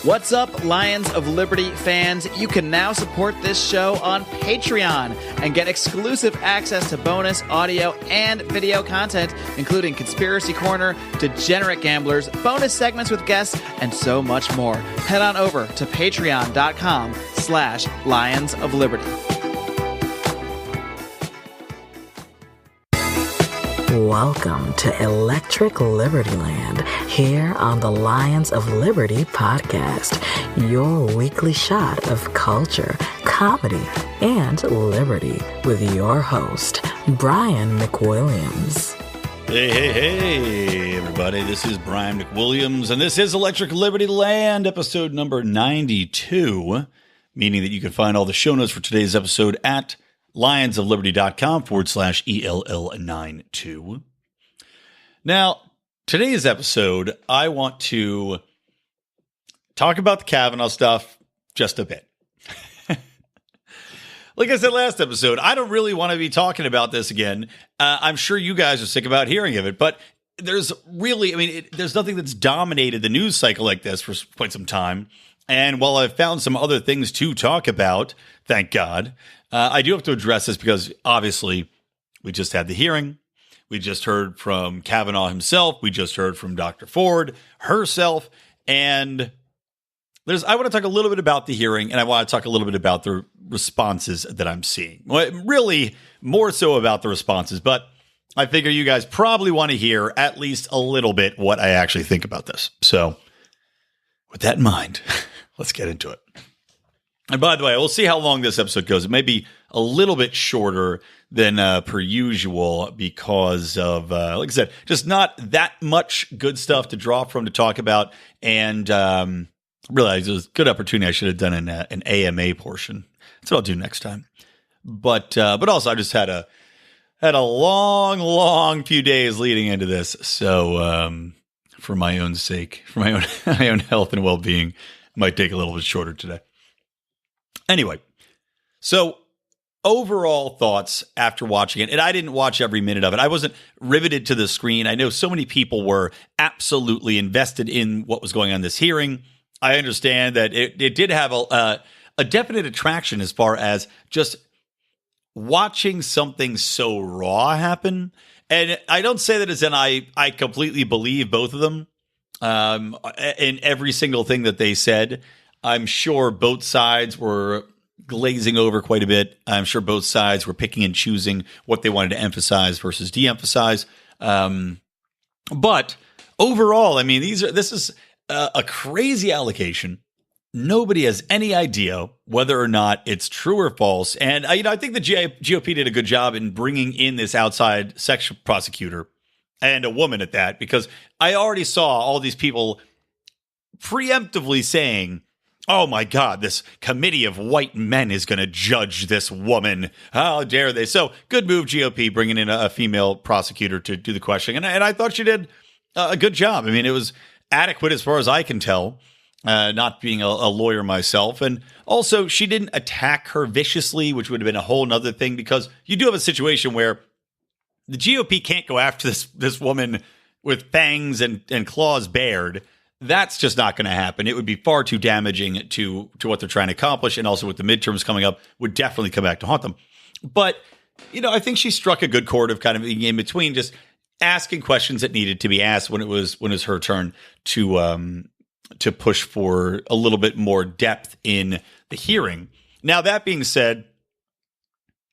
What's up, Lions of Liberty fans? You can now support this show on Patreon and get exclusive access to bonus audio and video content, including Conspiracy Corner, Degenerate Gamblers, bonus segments with guests, and so much more. Head on over to patreon.com/Lions of Liberty. Welcome to Electric Libertyland, here on the Lions of Liberty podcast, your weekly shot of culture, comedy, and liberty with your host, Brian McWilliams. Hey, everybody. This is Brian McWilliams, and this is Electric Libertyland, episode number 92, meaning that you can find all the show notes for today's episode at lionsofliberty.com/ELL92. Now, today's episode, I want to talk about the Kavanaugh stuff just a bit. Like I said last episode, I don't really want to be talking about this again. I'm sure you guys are sick about hearing of it, but there's really, there's nothing that's dominated the news cycle like this for quite some time. And while I've found some other things to talk about, thank God, I do have to address this because obviously we just had the hearing. We just heard from Kavanaugh himself. We just heard from Dr. Ford herself. And I want to talk a little bit about the hearing, and I want to talk a little bit about the responses that I'm seeing. Well, really more so about the responses, but I figure you guys probably want to hear at least a little bit what I actually think about this. So with that in mind, let's get into it. And by the way, we'll see how long this episode goes. It may be a little bit shorter than per usual because of, like I said, just not that much good stuff to draw from to talk about. And realized it was a good opportunity. I should have done an AMA portion. That's what I'll do next time. But also I just had a long few days leading into this. So for my own sake, for my own health and well-being, it might take a little bit shorter today. Anyway, so overall thoughts after watching it, and I didn't watch every minute of it. I wasn't riveted to the screen. I know so many people were absolutely invested in what was going on in this hearing. I understand that it did have a definite attraction as far as just watching something so raw happen. And I don't say that as in I completely believe both of them in every single thing that they said. I'm sure both sides were glazing over quite a bit. I'm sure both sides were picking and choosing what they wanted to emphasize versus de-emphasize. But overall, this is a crazy allegation. Nobody has any idea whether or not it's true or false. And I think the GOP did a good job in bringing in this outside section prosecutor and a woman at that, because I already saw all these people preemptively saying, oh my God, this committee of white men is going to judge this woman. How dare they? So good move, GOP, bringing in a female prosecutor to do the questioning. And I thought she did a good job. It was adequate as far as I can tell, not being a lawyer myself. And also, she didn't attack her viciously, which would have been a whole nother thing, because you do have a situation where the GOP can't go after this woman with fangs and claws bared. That's just not going to happen. It would be far too damaging to what they're trying to accomplish. And also with the midterms coming up, would definitely come back to haunt them. But, I think she struck a good chord of kind of being in between, just asking questions that needed to be asked when it was her turn to push for a little bit more depth in the hearing. Now, that being said,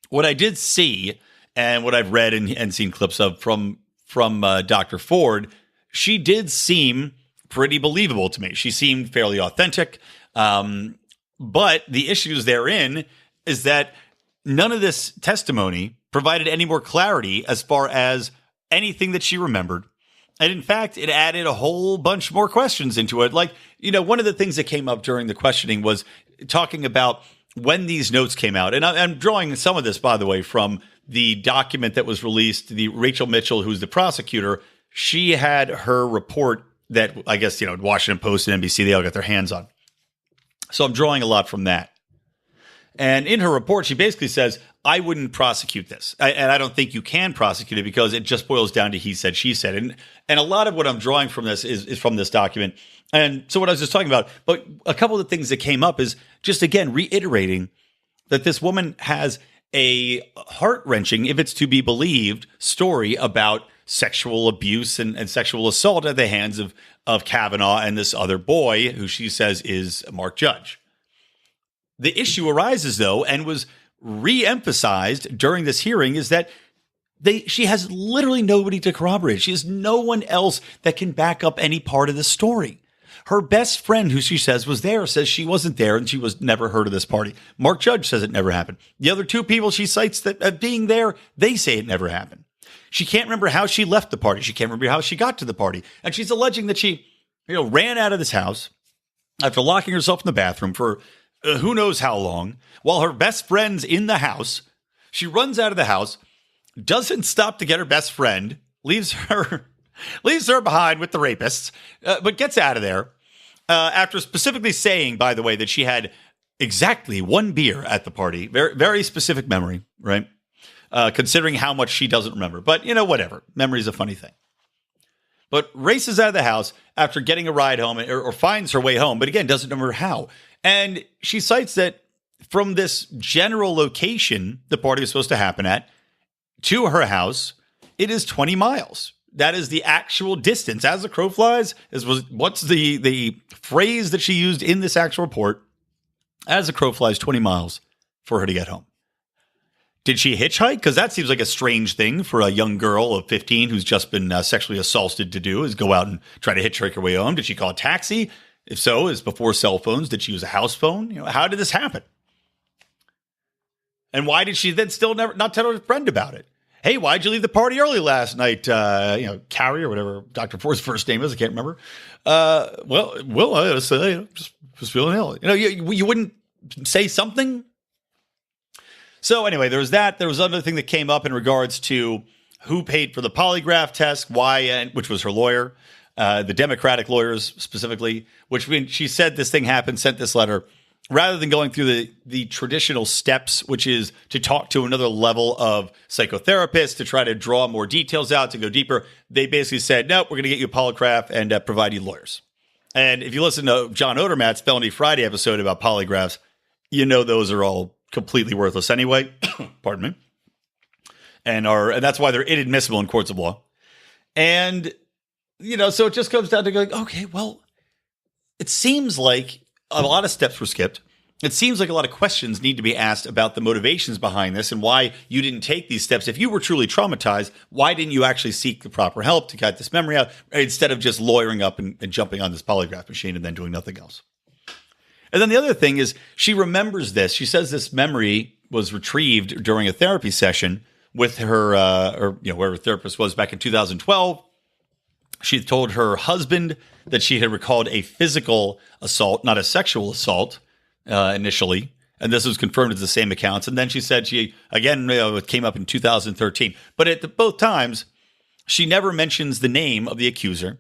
what I did see and what I've read and seen clips of from Dr. Ford, she did seem pretty believable to me. She seemed fairly authentic. But the issues therein is that none of this testimony provided any more clarity as far as anything that she remembered. And in fact, it added a whole bunch more questions into it. Like, one of the things that came up during the questioning was talking about when these notes came out. And I'm drawing some of this, by the way, from the document that was released. The Rachel Mitchell, who's the prosecutor, she had her report that I guess, Washington Post and NBC, they all got their hands on. So I'm drawing a lot from that. And in her report, she basically says, I wouldn't prosecute this. And I don't think you can prosecute it because it just boils down to he said, she said. And a lot of what I'm drawing from this is from this document. And so what I was just talking about, but a couple of the things that came up is just, again, reiterating that this woman has a heart-wrenching, if it's to be believed, story about sexual abuse and sexual assault at the hands of Kavanaugh and this other boy who she says is Mark Judge. The issue arises, though, and was re-emphasized during this hearing, is that she has literally nobody to corroborate. She has no one else that can back up any part of the story. Her best friend, who she says was there, says she wasn't there and she was never heard of this party. Mark Judge says it never happened. The other two people she cites that being there, they say it never happened. She can't remember how she left the party. She can't remember how she got to the party. And she's alleging that she, ran out of this house after locking herself in the bathroom for who knows how long, while her best friend's in the house. She runs out of the house, doesn't stop to get her best friend, leaves her behind with the rapists, but gets out of there after specifically saying, by the way, that she had exactly one beer at the party. Very, very specific memory, right? Considering how much she doesn't remember. But, whatever. Memory's a funny thing. But races out of the house after getting a ride home or finds her way home, but again, doesn't remember how. And she cites that from this general location the party was supposed to happen at to her house, it is 20 miles. That is the actual distance. As the crow flies, what's the phrase that she used in this actual report? As the crow flies, 20 miles for her to get home. Did she hitchhike? Because that seems like a strange thing for a young girl of 15 who's just been sexually assaulted to do, is go out and try to hitchhike her way home. Did she call a taxi? If so, is before cell phones. Did she use a house phone? How did this happen? And why did she then still not tell her friend about it? Hey, why'd you leave the party early last night? Carrie or whatever Dr. Ford's first name is. I can't remember. I was just feeling ill. You wouldn't say something. So anyway, there was that. There was another thing that came up in regards to who paid for the polygraph test, why, which was her lawyer, the Democratic lawyers specifically, which when she said this thing happened, sent this letter, rather than going through the traditional steps, which is to talk to another level of psychotherapists to try to draw more details out, to go deeper, they basically said, no, we're going to get you a polygraph and provide you lawyers. And if you listen to John Odermatt's Felony Friday episode about polygraphs, those are all completely worthless anyway. Pardon me. And that's why they're inadmissible in courts of law. And, so it just comes down to going, okay, well, it seems like a lot of steps were skipped. It seems like a lot of questions need to be asked about the motivations behind this and why you didn't take these steps. If you were truly traumatized, why didn't you actually seek the proper help to get this memory out instead of just lawyering up and jumping on this polygraph machine and then doing nothing else? And then the other thing is she remembers this. She says this memory was retrieved during a therapy session with her, where her therapist was back in 2012. She told her husband that she had recalled a physical assault, not a sexual assault, initially. And this was confirmed as the same accounts. And then she said it came up in 2013. But at both times, she never mentions the name of the accuser.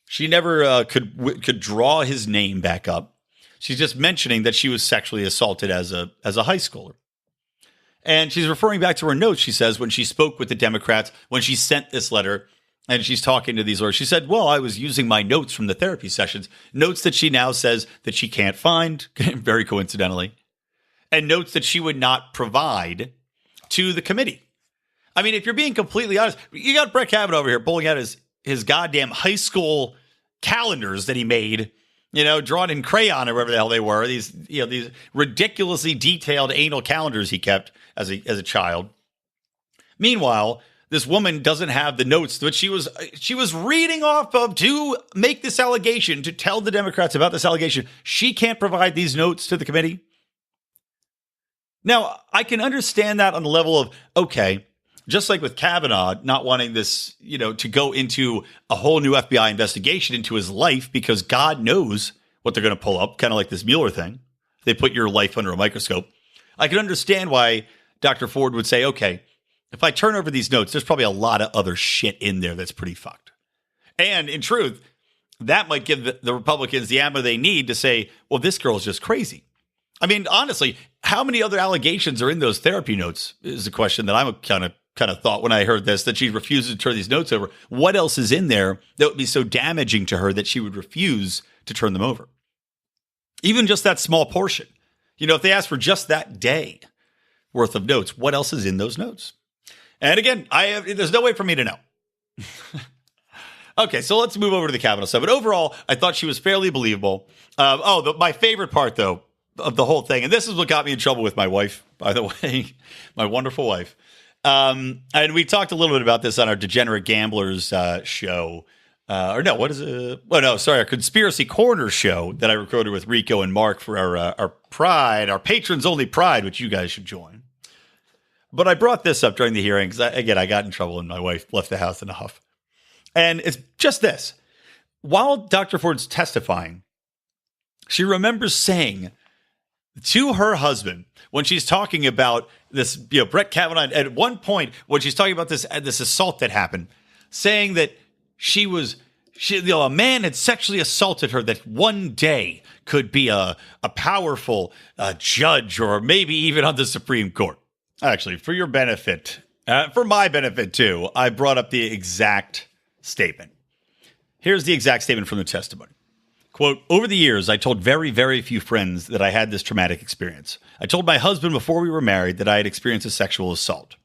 She never could draw his name back up. She's just mentioning that she was sexually assaulted as a high schooler. And she's referring back to her notes, she says, when she spoke with the Democrats, when she sent this letter, and she's talking to these lawyers. She said, well, I was using my notes from the therapy sessions, notes that she now says that she can't find, very coincidentally, and notes that she would not provide to the committee. I mean, if you're being completely honest, you got Brett Kavanaugh over here pulling out his goddamn high school calendars that he made, drawn in crayon or whatever the hell they were. These ridiculously detailed anal calendars he kept as a child. Meanwhile, this woman doesn't have the notes that she was reading off of to make this allegation, to tell the Democrats about this allegation. She can't provide these notes to the committee. Now, I can understand that on the level of, okay, just like with Kavanaugh not wanting this, to go into a whole new FBI investigation into his life because God knows what they're going to pull up, kind of like this Mueller thing. They put your life under a microscope. I can understand why Dr. Ford would say, okay, if I turn over these notes, there's probably a lot of other shit in there that's pretty fucked. And in truth, that might give the Republicans the ammo they need to say, well, this girl's just crazy. I mean, honestly, how many other allegations are in those therapy notes is a question that I'm kind of kind of thought when I heard this, that she refuses to turn these notes over. What else is in there that would be so damaging to her that she would refuse to turn them over? Even just that small portion. You know, if they ask for just that day worth of notes, what else is in those notes? And again, there's no way for me to know. Okay, so let's move over to the Kavanaugh stuff. But overall, I thought she was fairly believable. My favorite part, though, of the whole thing, and this is what got me in trouble with my wife, by the way, my wonderful wife. And we talked a little bit about this on our Degenerate Gamblers show. Our Conspiracy Corner show that I recorded with Rico and Mark for our Pride, our patrons only Pride, which you guys should join. But I brought this up during the hearing because, I got in trouble and my wife left the house in a huff. And it's just this. While Dr. Ford's testifying, she remembers saying to her husband, when she's talking about this, Brett Kavanaugh, at one point, when she's talking about this assault that happened, saying that a man had sexually assaulted her, that one day could be a powerful judge or maybe even on the Supreme Court. Actually, for your benefit, for my benefit too, I brought up the exact statement. Here's the exact statement from the testimony. Quote, over the years, I told very, very few friends that I had this traumatic experience. I told my husband before we were married that I had experienced a sexual assault.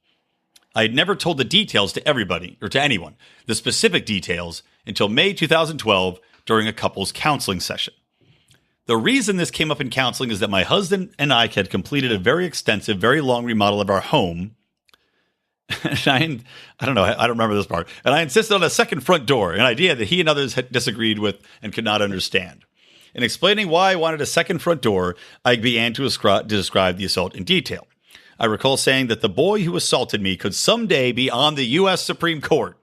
I had never told the details to everybody or to anyone, the specific details, until May 2012 during a couple's counseling session. The reason this came up in counseling is that my husband and I had completed a very extensive, very long remodel of our home. And I don't remember this part. And I insisted on a second front door, an idea that he and others had disagreed with and could not understand. In explaining why I wanted a second front door, I began to describe the assault in detail. I recall saying that the boy who assaulted me could someday be on the U.S. Supreme Court,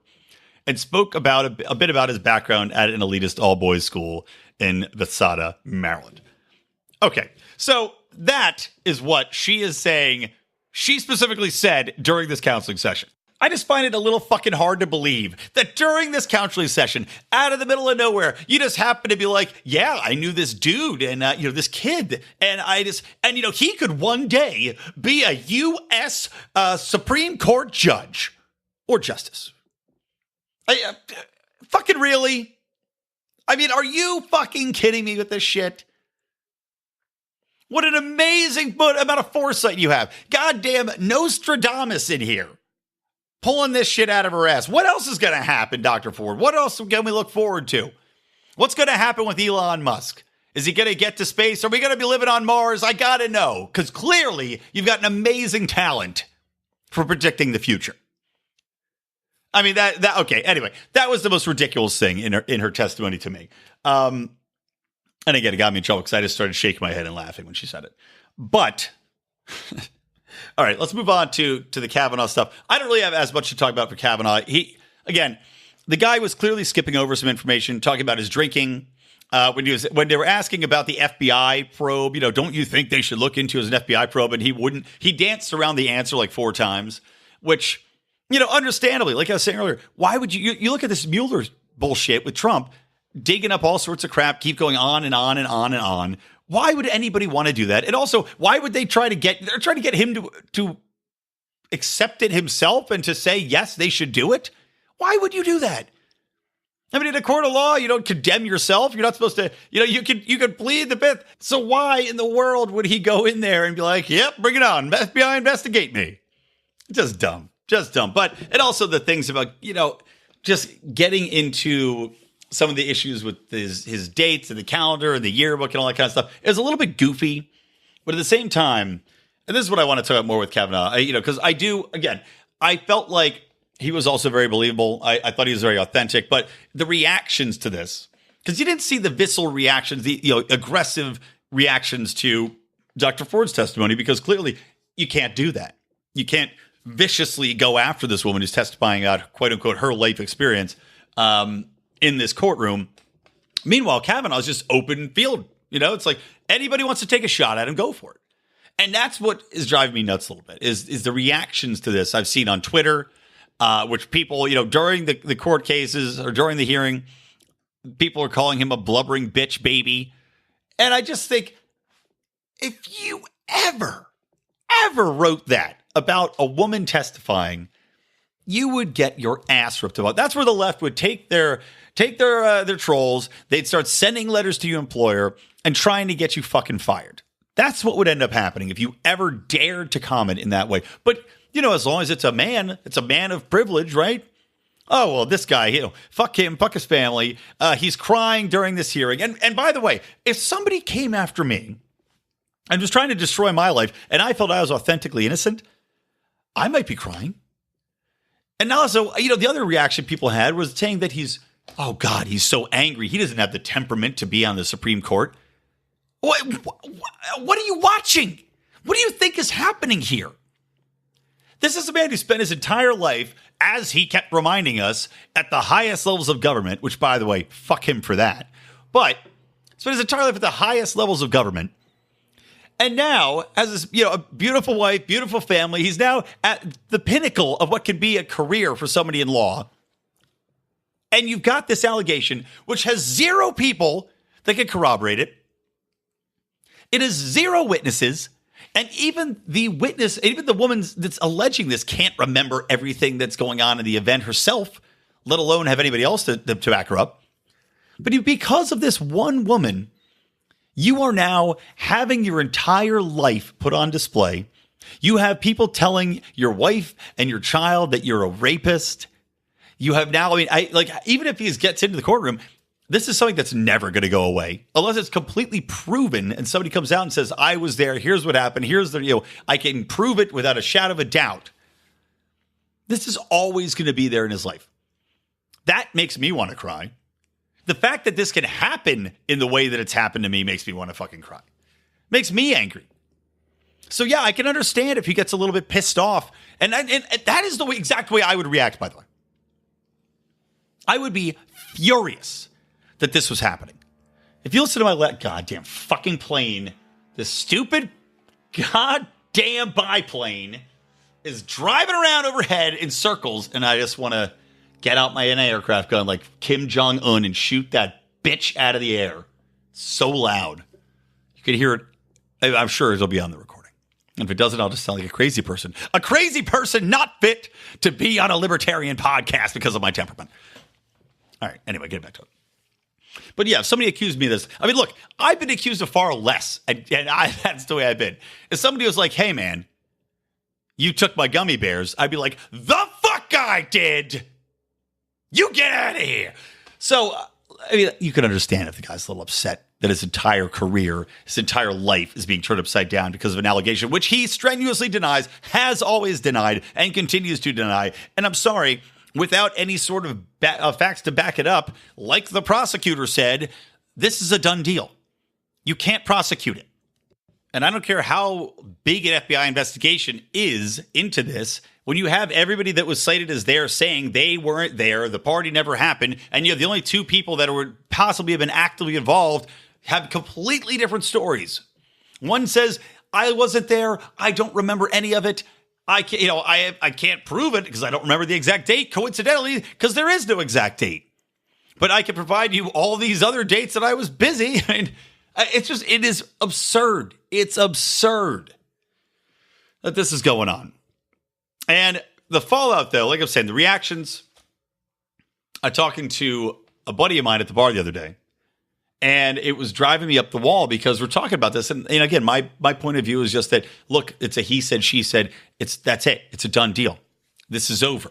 and spoke about a bit about his background at an elitist all-boys school in Bethesda, Maryland. Okay, so that is what she is saying. She specifically said during this counseling session. I just find it a little fucking hard to believe that during this counseling session, out of the middle of nowhere, you just happen to be like, yeah, I knew this dude and, this kid. And he could one day be a U.S. Supreme Court judge or justice. Fucking really? I mean, are you fucking kidding me with this shit? What an amazing amount of foresight you have. Goddamn Nostradamus in here. Pulling this shit out of her ass. What else is going to happen, Dr. Ford? What else can we look forward to? What's going to happen with Elon Musk? Is he going to get to space? Are we going to be living on Mars? I got to know. Because clearly, you've got an amazing talent for predicting the future. I mean, okay, anyway, that was the most ridiculous thing in her testimony to me. And again, it got me in trouble because I just started shaking my head and laughing when she said it. But, all right, let's move on to the Kavanaugh stuff. I don't really have as much to talk about for Kavanaugh. The guy was clearly skipping over some information, talking about his drinking. When they were asking about the FBI probe, don't you think they should look into as an FBI probe? And he wouldn't. He danced around the answer like 4 times, which, understandably, like I was saying earlier, why would you look at this Mueller bullshit with Trump, digging up all sorts of crap, keep going on and on and on and on. Why would anybody want to do that? And also, why would they they're trying to get him to accept it himself and to say, yes, they should do it? Why would you do that? I mean, in a court of law, you don't condemn yourself. You're not supposed to, you could plead the fifth. So why in the world would he go in there and be like, yep, bring it on. FBI, investigate me. Just dumb. But, and also the things about, just getting into some of the issues with his dates and the calendar and the yearbook and all that kind of stuff. It was a little bit goofy, but at the same time, and this is what I want to talk about more with Kavanaugh, because I felt like he was also very believable. I thought he was very authentic, but the reactions to this, because you didn't see the visceral reactions, the aggressive reactions to Dr. Ford's testimony, because clearly you can't do that. You can't viciously go after this woman who's testifying about, quote unquote, her life experience in this courtroom. Meanwhile, Kavanaugh's just open field. It's like anybody wants to take a shot at him, go for it. And that's what is driving me nuts a little bit is the reactions to this I've seen on Twitter, which people, during the court cases or during the hearing, people are calling him a blubbering bitch baby. And I just think if you ever wrote that about a woman testifying you would get your ass ripped about. That's where the left would take their trolls. They'd start sending letters to your employer and trying to get you fucking fired. That's what would end up happening if you ever dared to comment in that way. But, as long as it's a man of privilege, right? Oh, well, this guy, fuck him, fuck his family. He's crying during this hearing. And by the way, if somebody came after me and was trying to destroy my life and I felt I was authentically innocent, I might be crying. And also, the other reaction people had was saying that he's so angry. He doesn't have the temperament to be on the Supreme Court. What are you watching? What do you think is happening here? This is a man who spent his entire life, as he kept reminding us, at the highest levels of government, which, by the way, fuck him for that. But spent his entire life at the highest levels of government. And now, as this, a beautiful wife, beautiful family, he's now at the pinnacle of what could be a career for somebody in law. And you've got this allegation, which has 0 people that can corroborate it. It has 0 witnesses. And even the witness, even the woman that's alleging this can't remember everything that's going on in the event herself, let alone have anybody else to back her up. But because of this one woman, you are now having your entire life put on display. You have people telling your wife and your child that you're a rapist. You have now, even if he gets into the courtroom, this is something that's never going to go away unless it's completely proven and somebody comes out and says, I was there. Here's what happened. Here's I can prove it without a shadow of a doubt. This is always going to be there in his life. That makes me want to cry. The fact that this can happen in the way that it's happened to me makes me want to fucking cry. Makes me angry. So yeah, I can understand if he gets a little bit pissed off. And that is the exact way I would react, by the way. I would be furious that this was happening. If you listen to my goddamn fucking plane, this stupid goddamn biplane is driving around overhead in circles, and I just want to get out my anti-aircraft gun like Kim Jong-un and shoot that bitch out of the air. So loud. You can hear it. I'm sure it'll be on the recording. And if it doesn't, I'll just sound like a crazy person. A crazy person not fit to be on a libertarian podcast because of my temperament. All right. Anyway, get back to it. But yeah, if somebody accused me of this, look, I've been accused of far less. And that's the way I've been. If somebody was like, hey, man, you took my gummy bears, I'd be like, the fuck I did. You get out of here. So, you can understand if the guy's a little upset that his entire career, his entire life is being turned upside down because of an allegation, which he strenuously denies, has always denied, and continues to deny. And I'm sorry, without any sort of facts to back it up, like the prosecutor said, this is a done deal. You can't prosecute it. And I don't care how big an FBI investigation is into this, when you have everybody that was cited as there saying they weren't there, the party never happened, and you have the only 2 people that would possibly have been actively involved have completely different stories. One says, I wasn't there, I don't remember any of it. I can't prove it because I don't remember the exact date, coincidentally, because there is no exact date. But I can provide you all these other dates that I was busy. And it is absurd. It's absurd that this is going on. And the fallout, though, like I'm saying, the reactions. I'm talking to a buddy of mine at the bar the other day, and it was driving me up the wall because we're talking about this. And again, my point of view is just that, look, it's a he said, she said. That's it. It's a done deal. This is over.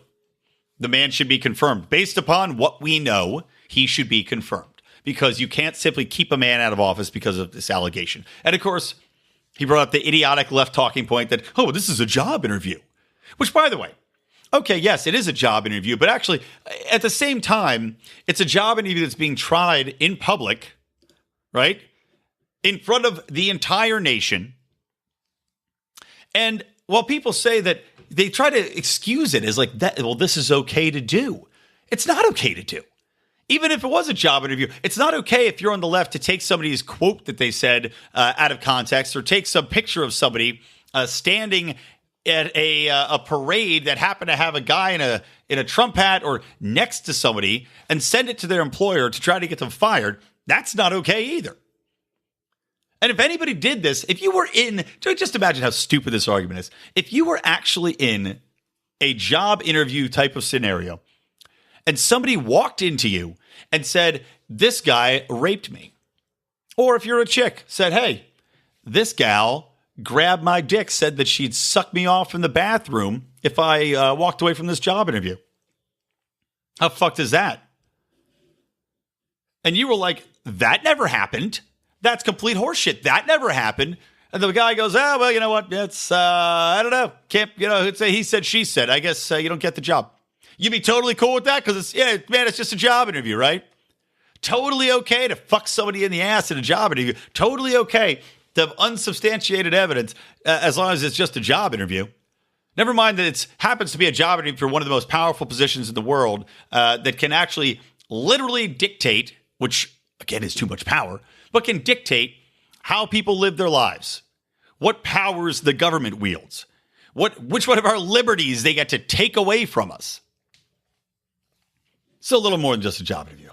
The man should be confirmed. Based upon what we know, he should be confirmed because you can't simply keep a man out of office because of this allegation. And of course, he brought up the idiotic left talking point that, oh, this is a job interview. Which, by the way, okay, yes, it is a job interview, but actually, at the same time, it's a job interview that's being tried in public, right? In front of the entire nation. And while people say that they try to excuse it as like that, well, this is okay to do. It's not okay to do. Even if it was a job interview, it's not okay if you're on the left to take somebody's quote that they said out of context or take some picture of somebody standing at a parade that happened to have a guy in a Trump hat or next to somebody and send it to their employer to try to get them fired. That's not okay either. And if anybody did this, if you were in, just imagine how stupid this argument is. If you were actually in a job interview type of scenario, and somebody walked into you and said, this guy raped me. Or if you're a chick, said, hey, this gal grabbed my dick, said that she'd suck me off in the bathroom if I walked away from this job interview. How fucked is that? And you were like, that never happened. That's complete horseshit. That never happened. And the guy goes, oh, well, you know what? It's, I don't know. Can't, it's a he said, she said. I guess you don't get the job. You'd be totally cool with that because it's just a job interview, right? Totally okay to fuck somebody in the ass in a job interview. Totally okay to have unsubstantiated evidence as long as it's just a job interview. Never mind that it happens to be a job interview for one of the most powerful positions in the world that can actually literally dictate, which again is too much power, but can dictate how people live their lives, what powers the government wields, which one of our liberties they get to take away from us. It's a little more than just a job interview.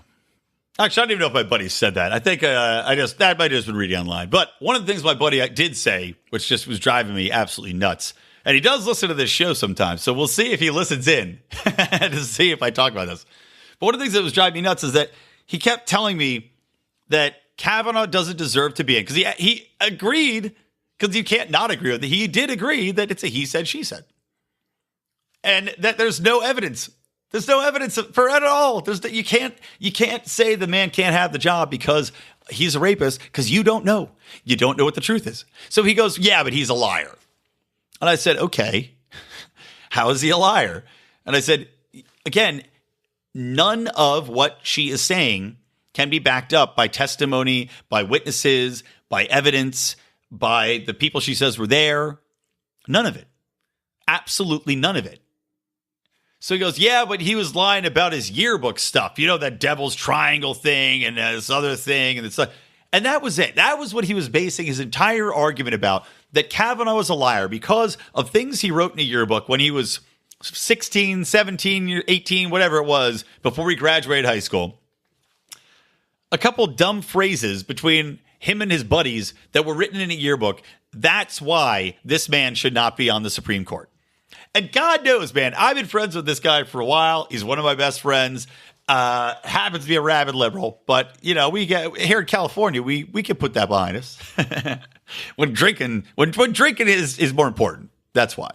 Actually, I don't even know if my buddy said that. I think that might have just been reading online. But one of the things my buddy did say, which just was driving me absolutely nuts, and he does listen to this show sometimes, so we'll see if he listens in to see if I talk about this. But one of the things that was driving me nuts is that he kept telling me that Kavanaugh doesn't deserve to be in. Because he agreed, because you can't not agree with it. He did agree that it's a he said, she said. And that there's no evidence. There's no evidence for it at all. You can't say the man can't have the job because he's a rapist because you don't know. You don't know what the truth is. So he goes, yeah, but he's a liar. And I said, okay, how is he a liar? And I said, again, none of what she is saying can be backed up by testimony, by witnesses, by evidence, by the people she says were there. None of it. Absolutely none of it. So he goes, yeah, but he was lying about his yearbook stuff. You know, that devil's triangle thing and this other thing. And that was it. That was what he was basing his entire argument about, that Kavanaugh was a liar because of things he wrote in a yearbook when he was 16, 17, 18, whatever it was, before he graduated high school. A couple dumb phrases between him and his buddies that were written in a yearbook. That's why this man should not be on the Supreme Court. And God knows, man, I've been friends with this guy for a while. He's one of my best friends. Happens to be a rabid liberal, but we get here in California, we can put that behind us. when drinking is more important. That's why.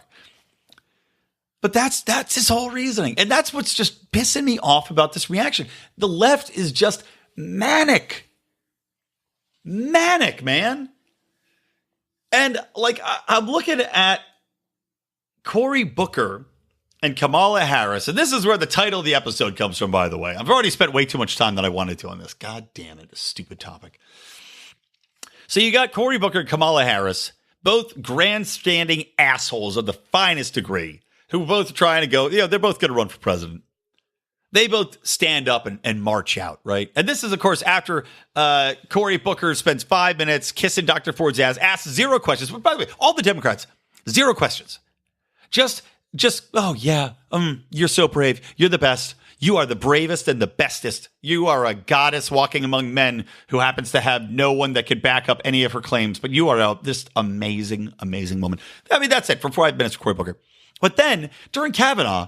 But that's his whole reasoning, and that's what's just pissing me off about this reaction. The left is just manic, man. And I'm looking at Cory Booker and Kamala Harris, and this is where the title of the episode comes from, by the way. I've already spent way too much time than I wanted to on this. God damn it, a stupid topic. So you got Cory Booker and Kamala Harris, both grandstanding assholes of the finest degree, who are both trying to go, they're both going to run for president. They both stand up and march out, right? And this is, of course, after Cory Booker spends 5 minutes kissing Dr. Ford's ass, asks 0 questions. By the way, all the Democrats, 0 questions. Just, oh yeah, you're so brave. You're the best. You are the bravest and the bestest. You are a goddess walking among men who happens to have no one that could back up any of her claims. But you are this amazing, amazing woman. I mean, that's it for 5 minutes for Cory Booker. But then during Kavanaugh,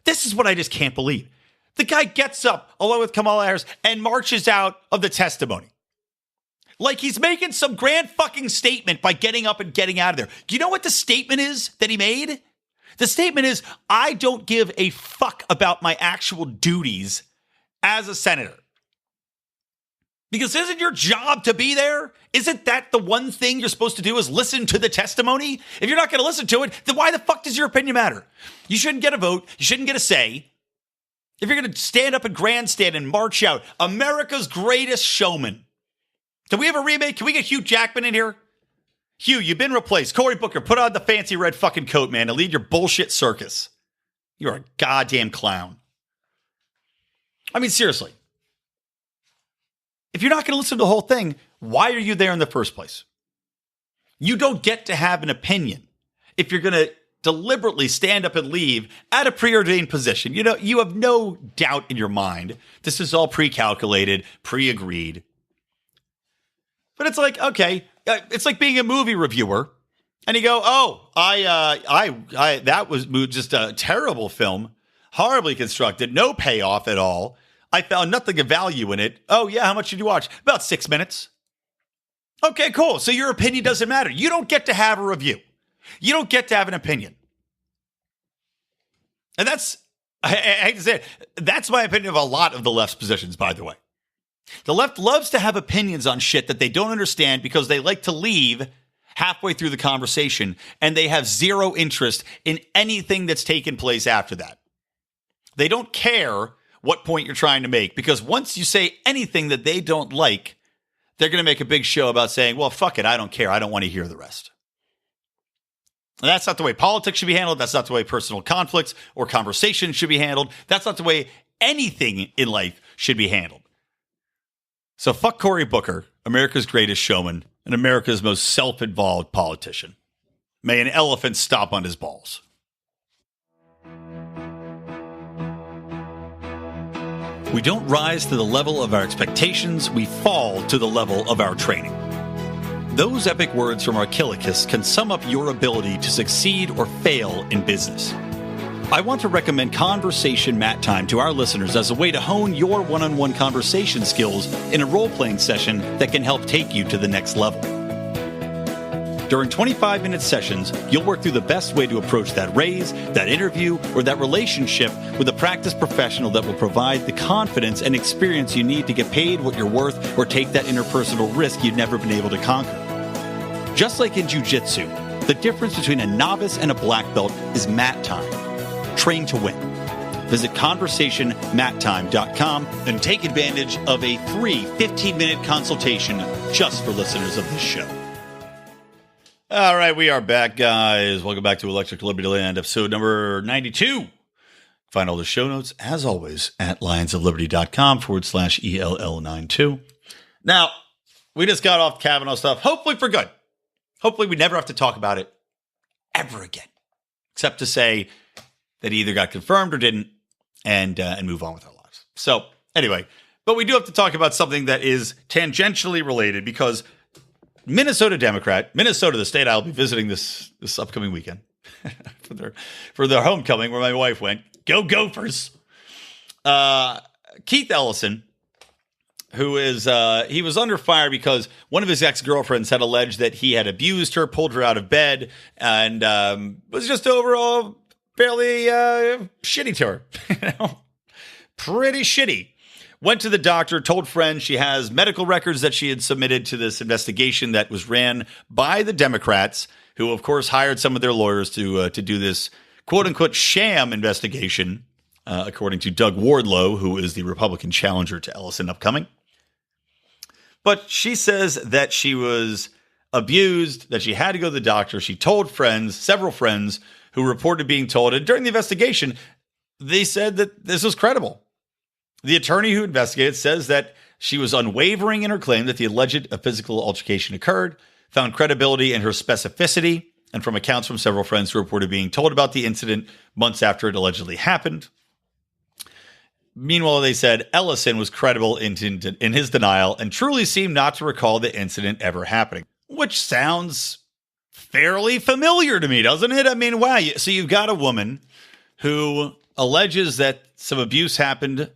this is what I just can't believe. The guy gets up along with Kamala Harris and marches out of the testimony. Like he's making some grand fucking statement by getting up and getting out of there. Do you know what the statement is that he made? The statement is, I don't give a fuck about my actual duties as a senator. Because isn't your job to be there? Isn't that the one thing you're supposed to do is listen to the testimony? If you're not going to listen to it, then why the fuck does your opinion matter? You shouldn't get a vote. You shouldn't get a say. If you're going to stand up and grandstand and march out, America's Greatest Showman. Can we have a remake? Can we get Hugh Jackman in here? Hugh, you've been replaced. Cory Booker, put on the fancy red fucking coat, man, and lead your bullshit circus. You're a goddamn clown. I mean, seriously. If you're not going to listen to the whole thing, why are you there in the first place? You don't get to have an opinion if you're going to deliberately stand up and leave at a preordained position. You have no doubt in your mind. This is all pre-calculated, pre-agreed. But it's like, okay, it's like being a movie reviewer and you go, oh, I that was just a terrible film, horribly constructed, no payoff at all. I found nothing of value in it. Oh, yeah, how much did you watch? About 6 minutes. Okay, cool. So your opinion doesn't matter. You don't get to have a review. You don't get to have an opinion. And that's, I hate to say it, that's my opinion of a lot of the left's positions, by the way. The left loves to have opinions on shit that they don't understand because they like to leave halfway through the conversation and they have zero interest in anything that's taken place after that. They don't care what point you're trying to make because once you say anything that they don't like, they're going to make a big show about saying, well, fuck it, I don't care. I don't want to hear the rest. And that's not the way politics should be handled. That's not the way personal conflicts or conversations should be handled. That's not the way anything in life should be handled. So fuck Cory Booker, America's greatest showman, and America's most self-involved politician. May an elephant stomp on his balls. We don't rise to the level of our expectations, we fall to the level of our training. Those epic words from Archilochus can sum up your ability to succeed or fail in business. I want to recommend Conversation Mat Time to our listeners as a way to hone your one-on-one conversation skills in a role-playing session that can help take you to the next level. During 25-minute sessions, you'll work through the best way to approach that raise, that interview, or that relationship with a practiced professional that will provide the confidence and experience you need to get paid what you're worth or take that interpersonal risk you've never been able to conquer. Just like in jiu-jitsu, the difference between a novice and a black belt is mat time. Train to win. Visit conversationmattime.com and take advantage of a free 15-minute consultation just for listeners of this show. All right, we are back, guys. Welcome back to Electric Libertyland, episode number 92. Find all the show notes, as always, at lionsofliberty.com/ELL92. Now, we just got off Kavanaugh stuff, hopefully for good. Hopefully we never have to talk about it ever again, except to say that he either got confirmed or didn't, and move on with our lives. So, anyway, but we do have to talk about something that is tangentially related because Minnesota Democrat, Minnesota, the state I'll be visiting this upcoming weekend for their homecoming where my wife went. Go Gophers. Keith Ellison, who is, he was under fire because one of his ex-girlfriends had alleged that he had abused her, pulled her out of bed, and was just overall fairly shitty to her. Pretty shitty. Went to the doctor, told friends she has medical records that she had submitted to this investigation that was ran by the Democrats, who, of course, hired some of their lawyers to do this quote-unquote sham investigation, according to Doug Wardlow, who is the Republican challenger to Ellison upcoming. But she says that she was abused, that she had to go to the doctor. She told friends, several friends, who reported being told, and during the investigation, they said that this was credible. The attorney who investigated says that she was unwavering in her claim that the alleged physical altercation occurred, found credibility in her specificity, and from accounts from several friends who reported being told about the incident months after it allegedly happened. Meanwhile, they said Ellison was credible in his denial and truly seemed not to recall the incident ever happening, which sounds fairly familiar to me, doesn't it? I mean, wow. So you've got a woman who alleges that some abuse happened,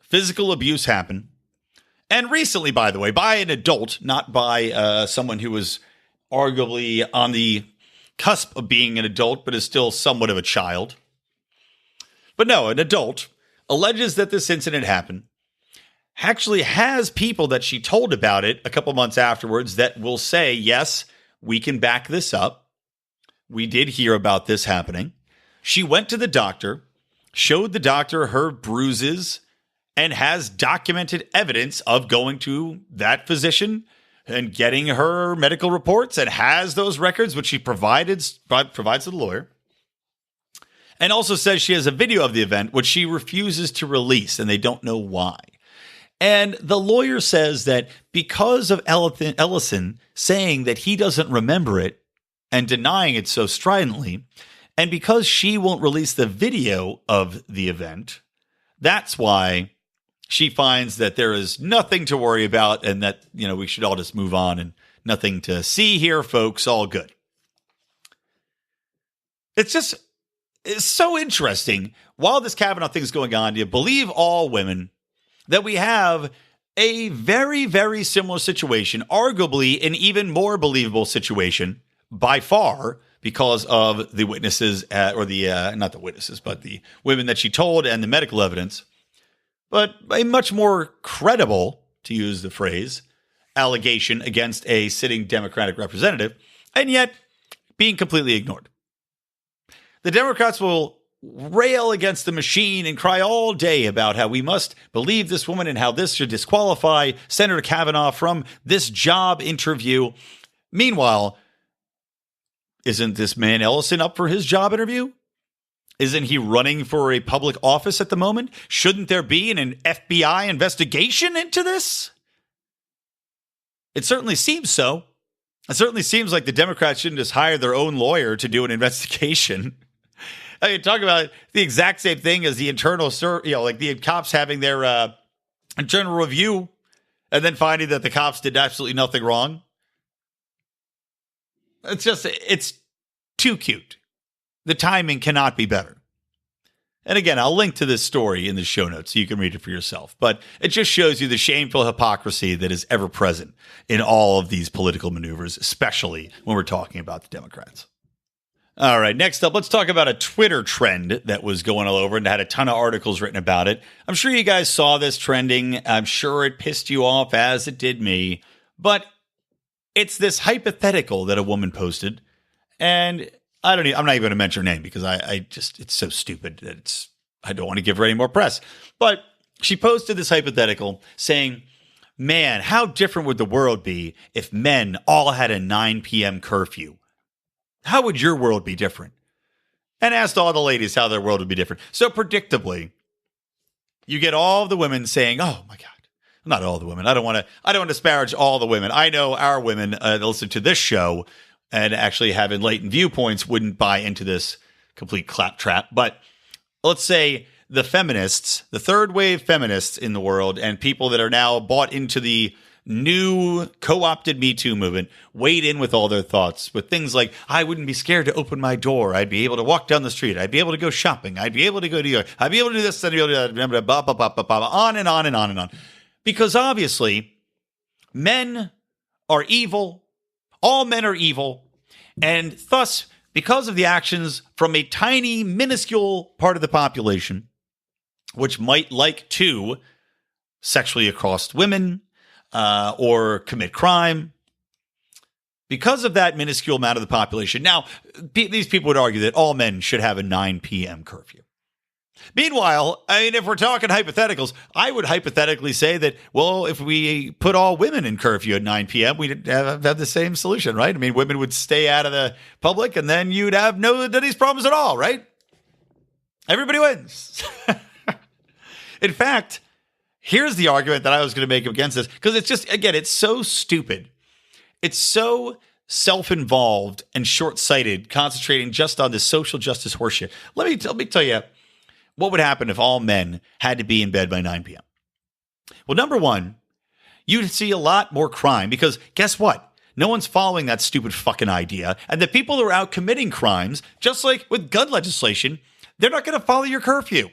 physical abuse happened, and recently, by the way, by an adult, not by someone who was arguably on the cusp of being an adult, but is still somewhat of a child. But no, an adult alleges that this incident happened, actually has people that she told about it a couple months afterwards that will say, yes, we can back this up. We did hear about this happening. She went to the doctor, showed the doctor her bruises, and has documented evidence of going to that physician and getting her medical reports and has those records, which she provides to the lawyer. And also says she has a video of the event, which she refuses to release, and they don't know why. And the lawyer says that because of Ellison saying that he doesn't remember it and denying it so stridently, and because she won't release the video of the event, that's why she finds that there is nothing to worry about and that, we should all just move on and nothing to see here, folks, all good. It's so interesting. While this Kavanaugh thing is going on, you believe all women that we have a very, very similar situation, arguably an even more believable situation by far because of the witnesses not the witnesses, but the women that she told and the medical evidence, but a much more credible, to use the phrase, allegation against a sitting Democratic representative, and yet being completely ignored. The Democrats will rail against the machine and cry all day about how we must believe this woman and how this should disqualify Senator Kavanaugh from this job interview. Meanwhile, isn't this man Ellison up for his job interview? Isn't he running for a public office at the moment? Shouldn't there be an FBI investigation into this? It certainly seems so. It certainly seems like the Democrats shouldn't just hire their own lawyer to do an investigation. I mean, talk about the exact same thing as the internal, like the cops having their internal review and then finding that the cops did absolutely nothing wrong. It's too cute. The timing cannot be better. And again, I'll link to this story in the show notes so you can read it for yourself. But it just shows you the shameful hypocrisy that is ever present in all of these political maneuvers, especially when we're talking about the Democrats. All right, next up, let's talk about a Twitter trend that was going all over and had a ton of articles written about it. I'm sure you guys saw this trending. I'm sure it pissed you off as it did me. But it's this hypothetical that a woman posted. And I'm not even going to mention her name because it's so stupid that I don't want to give her any more press. But she posted this hypothetical saying, man, how different would the world be if men all had a 9 p.m. curfew? How would your world be different? And asked all the ladies how their world would be different. So predictably, you get all the women saying, oh my God, not all the women. I don't want to disparage all the women. I know our women that listen to this show and actually have enlightened viewpoints wouldn't buy into this complete claptrap. But let's say the feminists, the third wave feminists in the world and people that are now bought into the new co-opted Me Too movement weighed in with all their thoughts with things like, I wouldn't be scared to open my door. I'd be able to walk down the street. I'd be able to go shopping. I'd be able to go to York. I'd be able to do this. I'd be able to do that. On and on and on and on. Because obviously, men are evil. All men are evil. And thus, because of the actions from a tiny, minuscule part of the population, which might like to sexually accost women, or commit crime. Because of that minuscule amount of the population. Now, these people would argue that all men should have a 9 p.m. curfew. Meanwhile, I mean, if we're talking hypotheticals, I would hypothetically say that, well, if we put all women in curfew at 9 p.m., we'd have the same solution, right? I mean, women would stay out of the public, and then you'd have no of these problems at all, right? Everybody wins. In fact, here's the argument that I was going to make against this, because it's just, again, it's so stupid. It's so self-involved and short-sighted, concentrating just on this social justice horseshit. Let me tell you what would happen if all men had to be in bed by 9 p.m. Well, number one, you'd see a lot more crime because guess what? No one's following that stupid fucking idea. And the people who are out committing crimes, just like with gun legislation, they're not going to follow your curfew.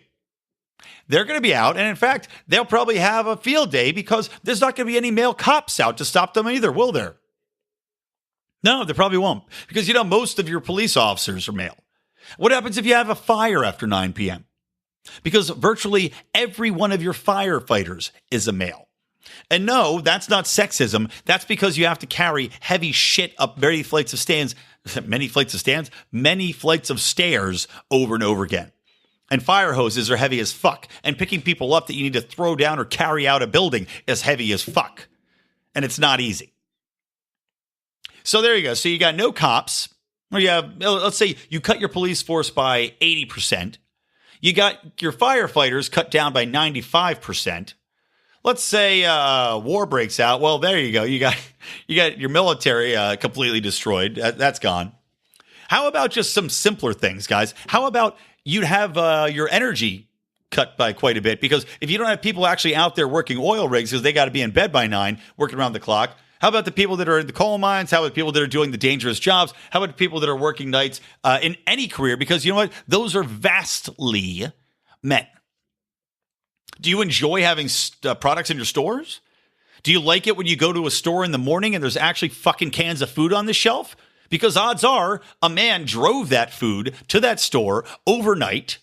They're going to be out, and in fact, they'll probably have a field day because there's not going to be any male cops out to stop them either, will there? No, there probably won't, because, most of your police officers are male. What happens if you have a fire after 9 p.m.? Because virtually every one of your firefighters is a male. And no, that's not sexism. That's because you have to carry heavy shit up many flights of stairs over and over again. And fire hoses are heavy as fuck. And picking people up that you need to throw down or carry out a building is heavy as fuck. And it's not easy. So there you go. So you got no cops. Or you have, let's say you cut your police force by 80%. You got your firefighters cut down by 95%. Let's say war breaks out. Well, there you go. You got your military completely destroyed. That's gone. How about just some simpler things, guys? How about you'd have your energy cut by quite a bit? Because if you don't have people actually out there working oil rigs because they got to be in bed by 9, working around the clock, How about the people that are in the coal mines? How about people that are doing the dangerous jobs? How about people that are working nights in any career? Because you know what? Those are vastly men. Do you enjoy having products in your stores? Do you like it when you go to a store in the morning and there's actually fucking cans of food on the shelf? Because odds are a man drove that food to that store overnight,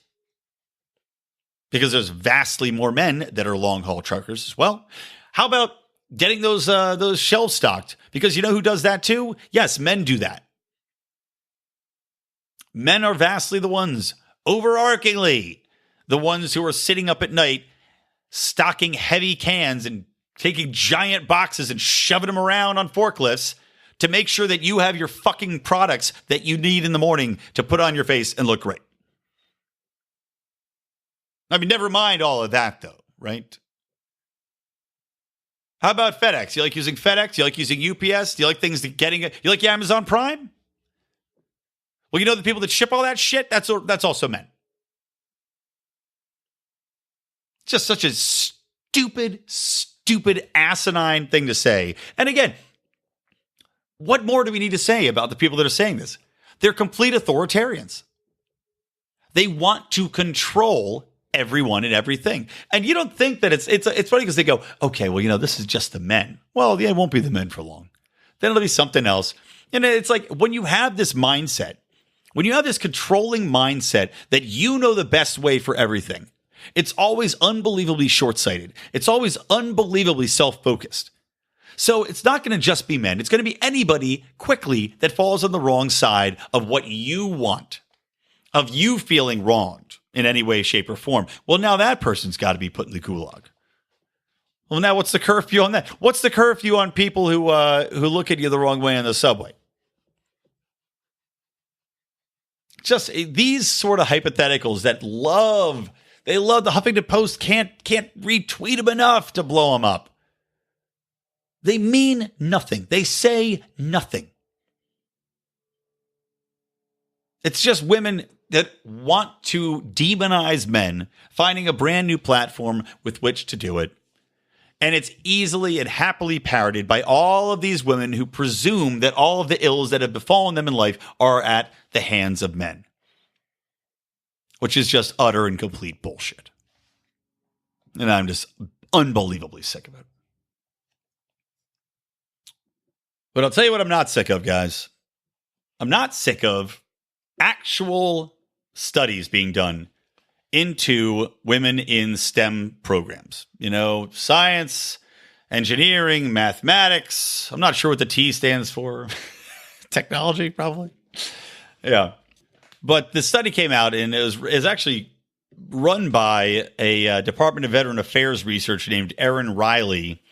because there's vastly more men that are long-haul truckers as well. How about getting those shelves stocked? Because you know who does that too? Yes, men do that. Men are vastly the ones, overarchingly, the ones who are sitting up at night stocking heavy cans and taking giant boxes and shoving them around on forklifts to make sure that you have your fucking products that you need in the morning to put on your face and look great. I mean, never mind all of that, though, right? How about FedEx? You like using FedEx? You like using UPS? Do you like things that getting it? You like Amazon Prime? Well, you know the people that ship all that shit? That's also men. Just such a stupid asinine thing to say. And again, what more do we need to say about the people that are saying this? They're complete authoritarians. They want to control everyone and everything. And you don't think that it's funny because they go, okay, well, you know, this is just the men. Well, yeah, it won't be the men for long. Then it'll be something else. And it's like when you have this mindset, when you have this controlling mindset that you know the best way for everything, it's always unbelievably short-sighted. It's always unbelievably self-focused. So it's not going to just be men. It's going to be anybody quickly that falls on the wrong side of what you want, of you feeling wronged in any way, shape, or form. Well, now that person's got to be put in the gulag. Well, now what's the curfew on that? What's the curfew on people who look at you the wrong way on the subway? Just these sort of hypotheticals that they love the Huffington Post can't retweet them enough to blow them up. They mean nothing. They say nothing. It's just women that want to demonize men, finding a brand new platform with which to do it. And it's easily and happily parroted by all of these women who presume that all of the ills that have befallen them in life are at the hands of men, which is just utter and complete bullshit. And I'm just unbelievably sick of it. But I'll tell you what I'm not sick of, guys. I'm not sick of actual studies being done into women in STEM programs. You know, science, engineering, mathematics. I'm not sure what the T stands for. Technology, probably. Yeah. But the study came out and is actually run by a Department of Veteran Affairs researcher named Erin Riley.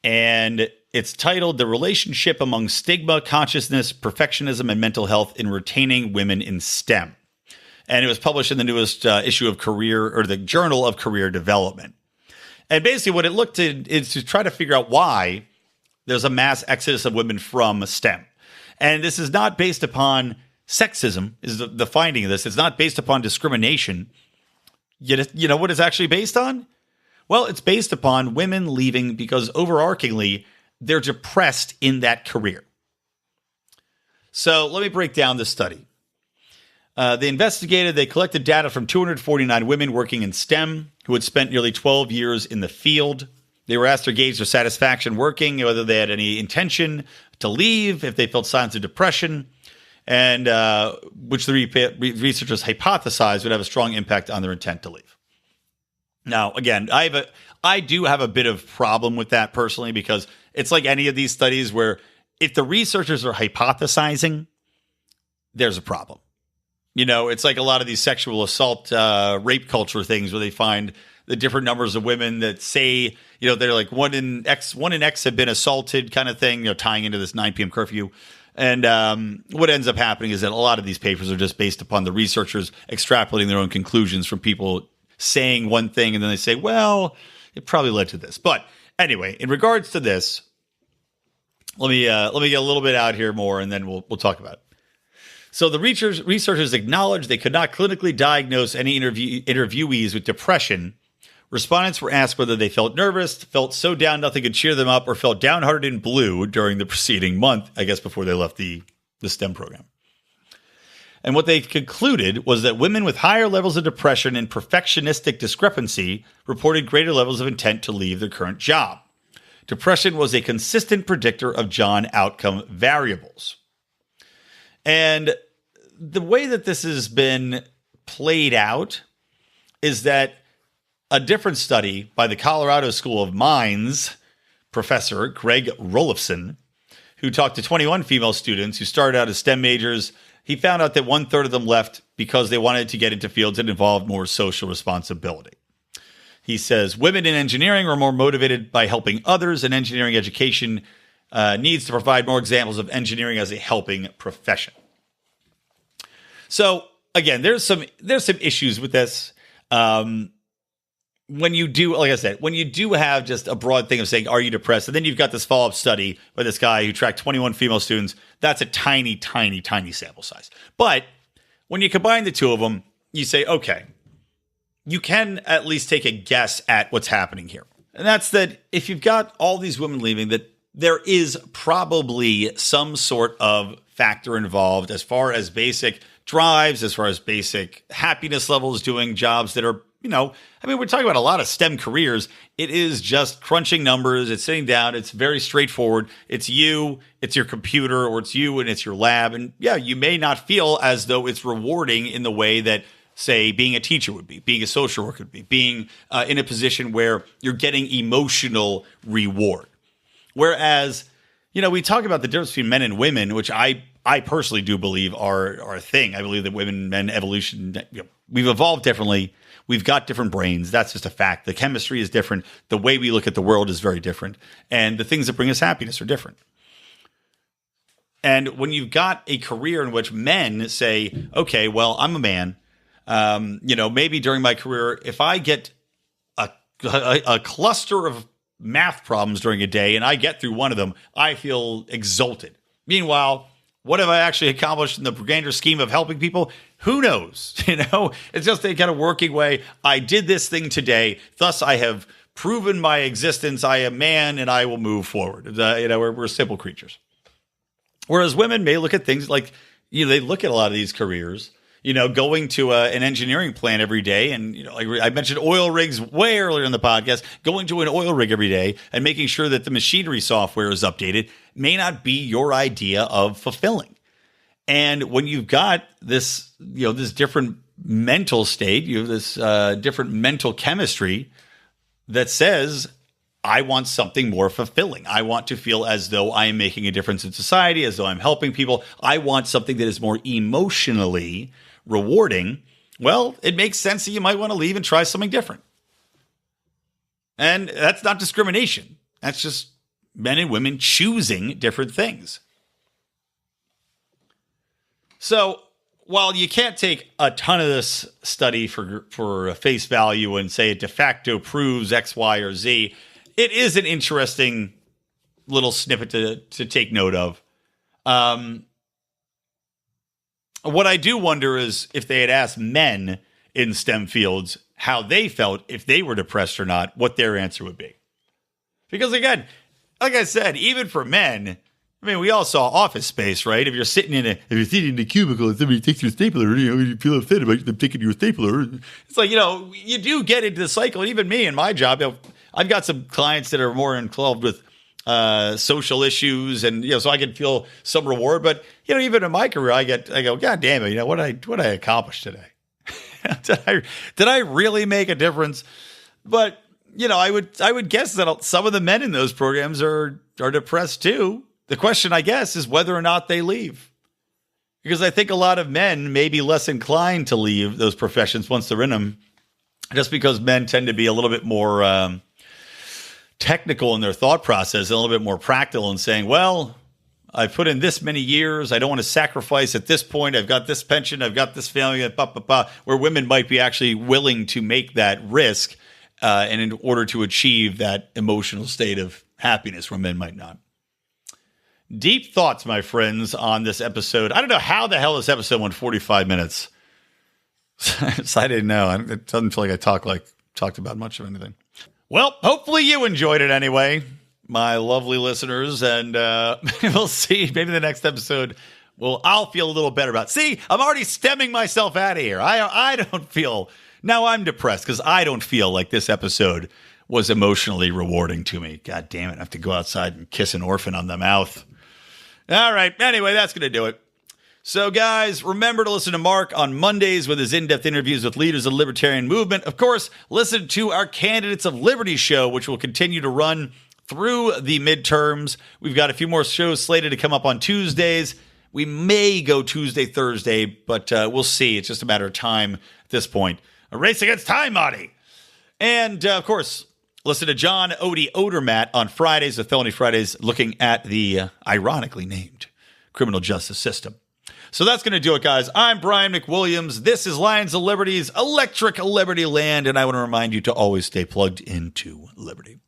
And it's titled The Relationship Among Stigma, Consciousness, Perfectionism, and Mental Health in Retaining Women in STEM. And it was published in the newest issue of the Journal of Career Development. And basically what it looked at is to try to figure out why there's a mass exodus of women from STEM. And this is not based upon sexism, is the finding of this. It's not based upon discrimination. Yet, you know what it's actually based on? Well, it's based upon women leaving because overarchingly, they're depressed in that career. So let me break down this study. They collected data from 249 women working in STEM who had spent nearly 12 years in the field. They were asked to gauge their satisfaction working, whether they had any intention to leave, if they felt signs of depression, and which the researchers hypothesized would have a strong impact on their intent to leave. Now, again, I do have a bit of problem with that personally, because it's like any of these studies where if the researchers are hypothesizing, there's a problem. You know, it's like a lot of these sexual assault, rape culture things where they find the different numbers of women that say, you know, they're like one in X have been assaulted kind of thing, you know, tying into this 9 p.m. curfew. And what ends up happening is that a lot of these papers are just based upon the researchers extrapolating their own conclusions from people saying one thing, and then they say, well, it probably led to this. But anyway, in regards to this, let me get a little bit out here more, and then we'll talk about it. So the researchers acknowledged they could not clinically diagnose any interviewees with depression, Respondents were asked whether they felt nervous, felt so down nothing could cheer them up, or felt downhearted in blue during the preceding month, I guess before they left the STEM program. And what they concluded was that women with higher levels of depression and perfectionistic discrepancy reported greater levels of intent to leave their current job. Depression was a consistent predictor of John outcome variables. And the way that this has been played out is that a different study by the Colorado School of Mines professor Greg Rolifson, who talked to 21 female students who started out as STEM majors, he found out that 1/3 of them left because they wanted to get into fields that involved more social responsibility. He says women in engineering are more motivated by helping others, and engineering education needs to provide more examples of engineering as a helping profession. So again, there's some issues with this. When you do, like I said, when you do have just a broad thing of saying, are you depressed? And then you've got this follow-up study by this guy who tracked 21 female students. That's a tiny, tiny, tiny sample size. But when you combine the two of them, you say, okay, you can at least take a guess at what's happening here. And that's that if you've got all these women leaving, that there is probably some sort of factor involved as far as basic drives, as far as basic happiness levels, doing jobs that are, we're talking about a lot of STEM careers. It is just crunching numbers. It's sitting down. It's very straightforward. It's you, it's your computer, or it's you and it's your lab. And yeah, you may not feel as though it's rewarding in the way that, say, being a teacher would be, being a social worker would be, being in a position where you're getting emotional reward. Whereas, we talk about the difference between men and women, which I personally do believe are a thing. I believe that women and men evolution, we've evolved differently. We've got different brains. That's just a fact. The chemistry is different. The way we look at the world is very different. And the things that bring us happiness are different. And when you've got a career in which men say, okay, well, I'm a man. Maybe during my career, if I get a cluster of math problems during a day and I get through one of them, I feel exalted. Meanwhile, what have I actually accomplished in the grander scheme of helping people? Who knows? It's just a kind of working way. I did this thing today. Thus, I have proven my existence. I am man and I will move forward. We're simple creatures. Whereas women may look at things like, they look at a lot of these careers, going to an engineering plant every day. And, I mentioned oil rigs way earlier in the podcast, going to an oil rig every day and making sure that the machinery software is updated may not be your idea of fulfilling. And when you've got this, this different mental state, you have this different mental chemistry that says, I want something more fulfilling. I want to feel as though I am making a difference in society, as though I'm helping people. I want something that is more emotionally rewarding. Well, it makes sense that you might want to leave and try something different. And that's not discrimination. That's just men and women choosing different things. So while you can't take a ton of this study for face value and say it de facto proves X, Y, or Z, it is an interesting little snippet to take note of. What I do wonder is if they had asked men in STEM fields how they felt, if they were depressed or not, what their answer would be. Because again, like I said, even for men, we all saw Office Space, right? If you're sitting in a cubicle and somebody takes your stapler, you feel upset about them taking your stapler. It's like, you do get into the cycle. And even me in my job, I've got some clients that are more involved with social issues, and so I can feel some reward. But even in my career, I go, God damn it, what I accomplished today? did I really make a difference? But I would guess that some of the men in those programs are depressed too. The question, I guess, is whether or not they leave. Because I think a lot of men may be less inclined to leave those professions once they're in them, just because men tend to be a little bit more technical in their thought process, and a little bit more practical in saying, well, I've put in this many years. I don't want to sacrifice at this point. I've got this pension. I've got this family, where women might be actually willing to make that risk and in order to achieve that emotional state of happiness where men might not. Deep thoughts, my friends, on this episode. I don't know how the hell this episode went 45 minutes. So I didn't know. It doesn't feel like I talk like talked about much of anything. Well, hopefully you enjoyed it anyway, my lovely listeners, and we'll see. Maybe the next episode, I'll feel a little better about it. See, I'm already stemming myself out of here. I don't feel, now I'm depressed because I don't feel like this episode was emotionally rewarding to me. God damn it, I have to go outside and kiss an orphan on the mouth. All right, anyway, that's going to do it. So, guys, remember to listen to Mark on Mondays with his in-depth interviews with leaders of the libertarian movement. Of course, listen to our Candidates of Liberty show, which will continue to run through the midterms. We've got a few more shows slated to come up on Tuesdays. We may go Tuesday, Thursday, but we'll see. It's just a matter of time at this point. A race against time, Marty. And, of course, listen to John Odie Odermatt on Fridays, the Felony Fridays, looking at the ironically named criminal justice system. So that's going to do it, guys. I'm Brian McWilliams. This is Lions of Liberty's Electric Libertyland, and I want to remind you to always stay plugged into Liberty.